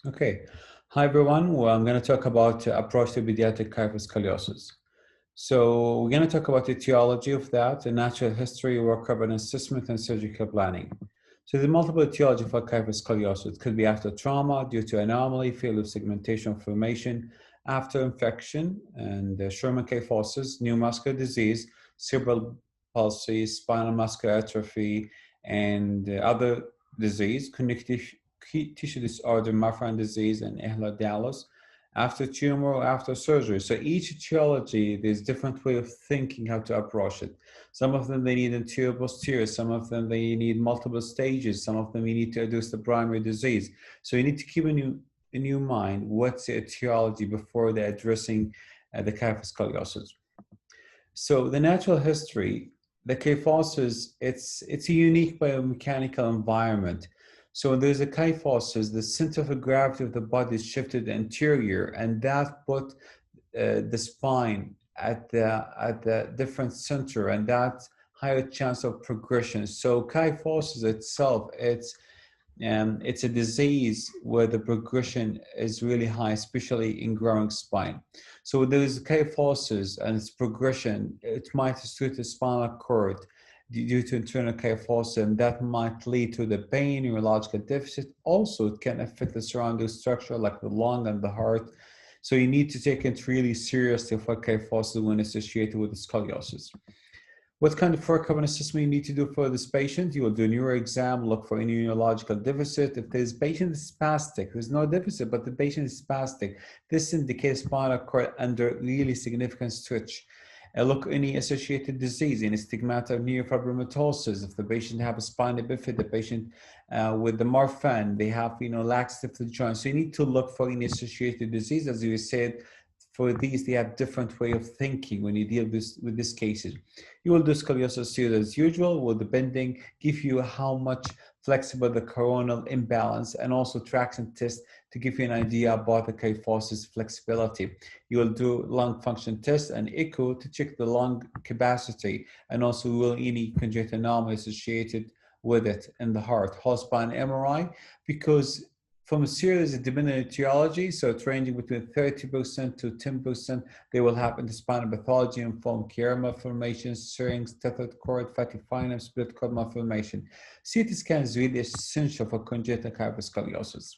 Okay. Hi, everyone. Well, I'm going to talk about approach to pediatric kyphoscoliosis. So we're going to talk about the etiology of that, the natural history, workup, and assessment, and surgical planning. So the multiple etiology for kyphoscoliosis. It could be after trauma, due to anomaly, failure of segmentation or formation, after infection, and Sherman kyphosis, neuromuscular disease, cerebral palsy, spinal muscular atrophy, and other disease, connective tissue disorder, Marfan disease, and Ehlers-Danlos, after tumor or after surgery. So each etiology, there's different way of thinking how to approach it. Some of them, they need anterior posterior. Some of them, they need multiple stages. Some of them, you need to address the primary disease. So you need to keep in your mind what's the etiology before they're addressing the kyphoscoliosis. So the natural history, the kyphosis, it's a unique biomechanical environment. So when there's a kyphosis, the center of gravity of the body is shifted anterior, and that put the spine at the different center, and that's higher chance of progression. So kyphosis itself, it's a disease where the progression is really high, especially in growing spine. So there is kyphosis and its progression, it might restrict the spinal cord due to internal kyphosis, and that might lead to the pain, neurological deficit. Also, it can affect the surrounding structure like the lung and the heart. So you need to take it really seriously for kyphosis when associated with the scoliosis. What kind of workup and assessment you need to do for this patient? You will do a neuro exam, look for any neurological deficit. If this patient is spastic, there's no deficit, but the patient is spastic, this indicates spinal cord under really significant stretch. Look any associated disease, any stigmata of neurofibromatosis. If the patient have a spinal bifid, the patient with the Marfan, they have laxative to the joint. So you need to look for any associated disease. As you said, for these, they have different way of thinking when you deal with these cases. You will do scoliosis series as usual, with the bending, give you how much flexible the coronal imbalance, and also traction test to give you an idea about the kyphosis flexibility. You will do lung function test and echo to check the lung capacity, and also will any congenital anomaly associated with it in the heart. Whole spine MRI, because from a series of dependent etiology, so it's ranging between 30% to 10%, they will have interspinal pathology, informed chiari malformations, syrinx, tethered cord, fatty finum, split cord malformation. CT scan is really essential for congenital kyphoscoliosis.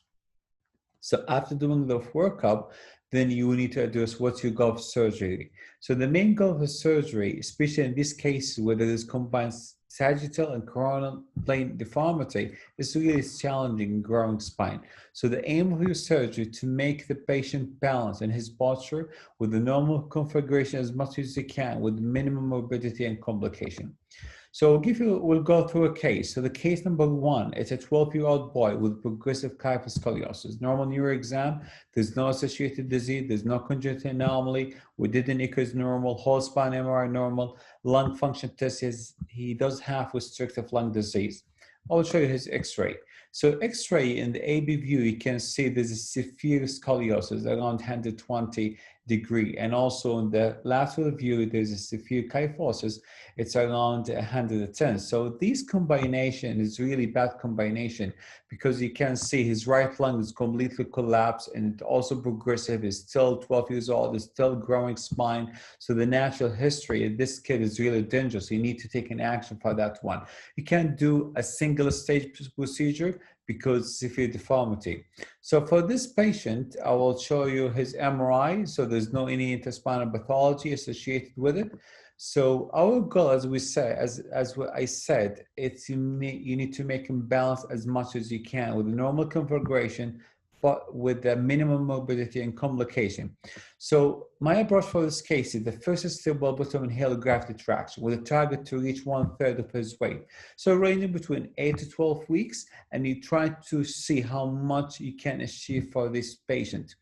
So after doing the workup, then you need to address what's your goal of surgery. So the main goal of surgery, especially in this case where there is combined sagittal and coronal plane deformity, is really challenging in growing spine. So the aim of your surgery to make the patient balance in his posture with the normal configuration as much as you can with minimum morbidity and complication. So we'll go through a case. So the case number one is a 12-year-old boy with progressive kyphoscoliosis. Normal neuro exam, there's no associated disease, there's no congenital anomaly. We did an echo is normal, whole spine MRI normal, lung function test he does have restrictive lung disease. I'll show you his X-ray. So X-ray in the AB view, you can see there's a severe scoliosis around 120°, and also in the lateral view, there's a severe kyphosis. It's around 110. So this combination is really bad combination, because you can see his right lung is completely collapsed, and it also progressive. He's still 12 years old, is still growing spine. So the natural history of this kid is really dangerous. You need to take an action for that one. You can't do a single stage procedure because severe deformity. So for this patient, I will show you his MRI. So there's no any interspinal pathology associated with it. So our goal, as what I said, it's you need to make him balance as much as you can with a normal configuration, but with the minimum morbidity and complication. So my approach for this case is the first step will put him in heel gravity traction with a target to reach 1/3 of his weight. So ranging between 8 to 12 weeks, and you try to see how much you can achieve for this patient.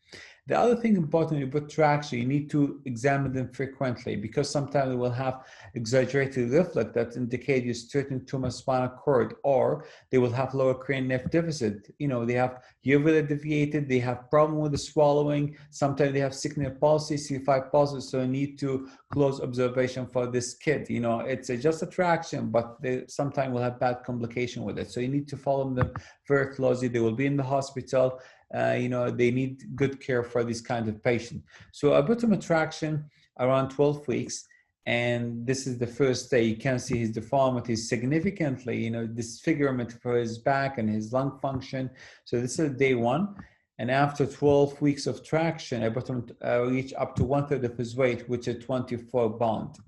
The other thing important when you put traction, you need to examine them frequently, because sometimes they will have exaggerated reflex that indicate you're straightening too much spinal cord, or they will have lower cranial nerve deficit. They have uvula deviated, they have problem with the swallowing, sometimes they have sick C7 palsy, C5 palsy, so you need to close observation for this kid. You know, it's just a traction, but they sometimes will have bad complication with it. So you need to follow them very closely. They will be in the hospital. You know, they need good care for this kind of patient. So I put him a traction around 12 weeks. And this is the first day. You can see his deformity significantly, you know, disfigurement for his back and his lung function. So this is day one. And after 12 weeks of traction, I brought him reach up to 1/3 of his weight, which is 24 pounds.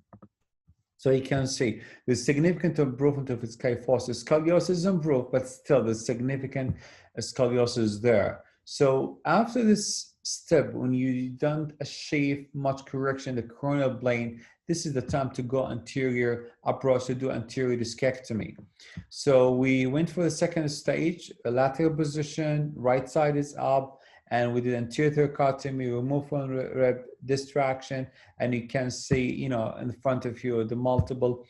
So you can see the significant improvement of his kyphosis. Scoliosis improved, but still the significant scoliosis there. So after this step, when you don't achieve much correction, the coronal plane, this is the time to go anterior approach to do anterior discectomy. So we went for the second stage, a lateral position, right side is up, and we did anterior thoracotomy, remove from rib distraction, and you can see, you know, in front of you the multiple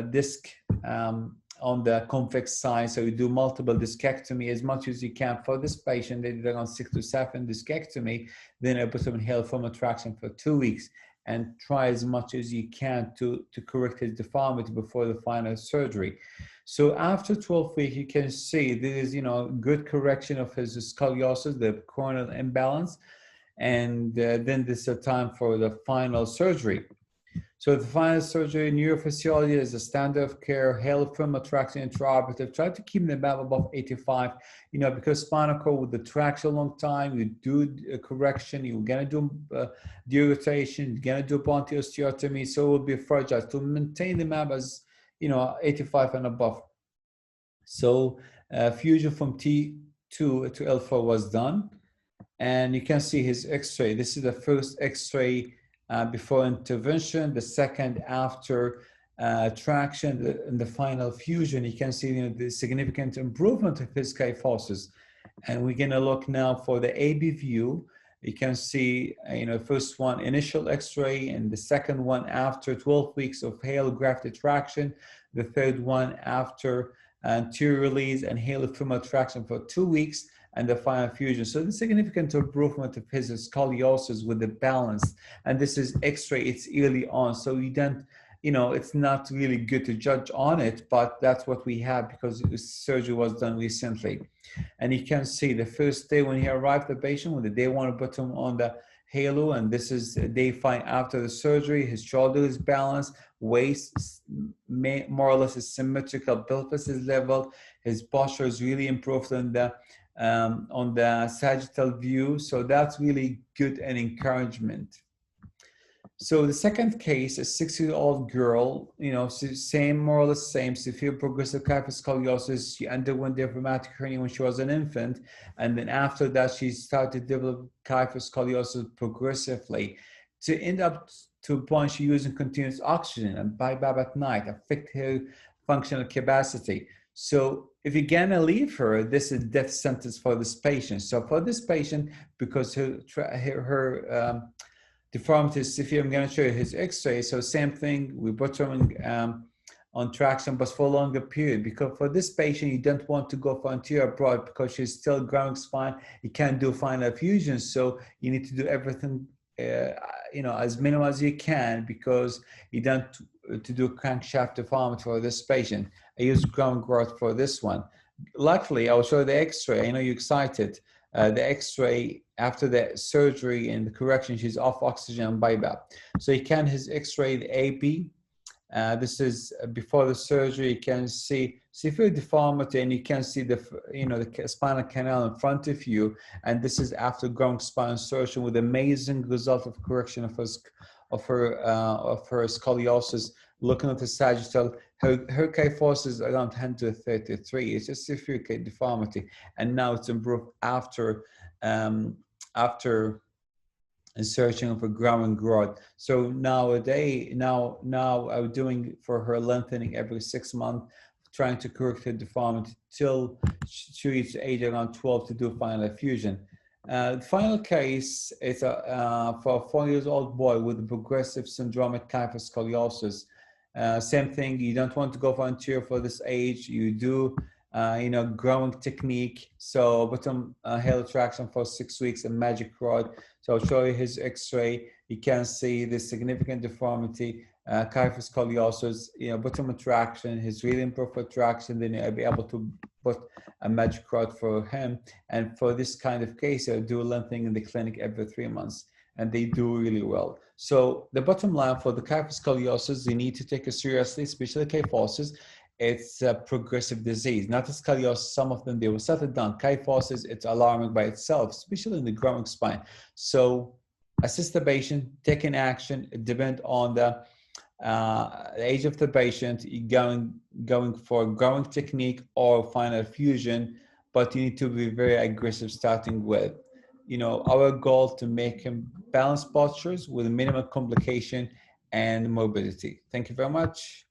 disc on the convex side. So you do multiple discectomy as much as you can for this patient. They did around 6 to 7 discectomy. Then I put them in hail foam traction for 2 weeks and try as much as you can to correct his deformity before the final surgery. So after 12 weeks, you can see there is, you know, good correction of his scoliosis, the coronal imbalance, and then this is a time for the final surgery. So the final surgery, neurophysiology is a standard of care, hail film traction intraoperative. Try to keep the BAP above 85, you know, because spinal cord with the traction a long time, you do a correction, you're gonna do derotation, you're gonna do bony osteotomy, so it will be fragile. To maintain the MAP as, you know, 85 and above. So fusion from T2 to L4 was done. And you can see his x-ray. This is the first x-ray before intervention, the second after traction, and the final fusion. You can see, you know, the significant improvement of his kyphosis. And we're gonna look now for the AB view. You can see, you know, first one initial x-ray, and the second one after 12 weeks of hail grafted traction, the third one after anterior release and hail femoral traction for 2 weeks, and the final fusion. So the significant improvement of his scoliosis with the balance. And this is x-ray, it's early on. So you don't, you know, it's not really good to judge on it, but that's what we have because the surgery was done recently. And you can see the first day when he arrived, the patient, when the day one, put him on the halo, and this is day 5 after the surgery. His shoulder is balanced, waist more or less is symmetrical, pelvis is level. His posture is really improved on the sagittal view. So that's really good and encouragement. So the second case, a 6-year-old girl, you know, same, more or less same, severe progressive kyphoscoliosis. She underwent diaphragmatic hernia when she was an infant. And then after that, she started to develop kyphoscoliosis progressively to end up to a point she using continuous oxygen and BiPAP at night, affect her functional capacity. So if you're gonna leave her, this is death sentence for this patient. So for this patient, because her deformity is severe, I'm gonna show you his x-ray. So same thing, we put her on traction, but for a longer period, because for this patient, you don't want to go for anterior approach because she's still growing spine. You can't do final fusion. So you need to do everything, you know, as minimal as you can, because you don't to do crankshaft deformity for this patient. I use ground growth for this one. Luckily, I'll show you the x-ray. I know you're excited. The x-ray after the surgery and the correction, she's off oxygen and BiPAP. So you can his x-ray, the AP. This is before the surgery. You can see severe deformity, and you can see the, you know, the spinal canal in front of you. And this is after growing spine surgery with amazing result of correction of her scoliosis. Looking at the sagittal, her kyphosis is around 10 to 33. It's just severe deformity, and now it's improved after insertion of a growing rod. So nowadays, now I'm doing for her lengthening every 6 months, trying to correct her deformity till she reaches age around 12 to do final fusion. The final case is for a 4-year-old boy with progressive syndromic kyphoscoliosis. Same thing, you don't want to go for anterior for this age. You do growing technique. So bottom heel traction for 6 weeks, a magic rod. So I'll show you his x-ray. You can see the significant deformity, kyphoscoliosis, bottom traction, his really imperfect traction. Then I'll be able to put a magic rod for him. And for this kind of case, I'll do lengthening in the clinic every 3 months. And they do really well. So the bottom line for the kyphoscoliosis, you need to take it seriously, especially kyphosis. It's a progressive disease, not a scoliosis. Some of them, they will settle down. Kyphosis, it's alarming by itself, especially in the growing spine. So assist the patient, taking action. It depends on the age of the patient, going for growing technique or final fusion, but you need to be very aggressive starting with, our goal to make him balanced postures with minimal complication and morbidity. Thank you very much.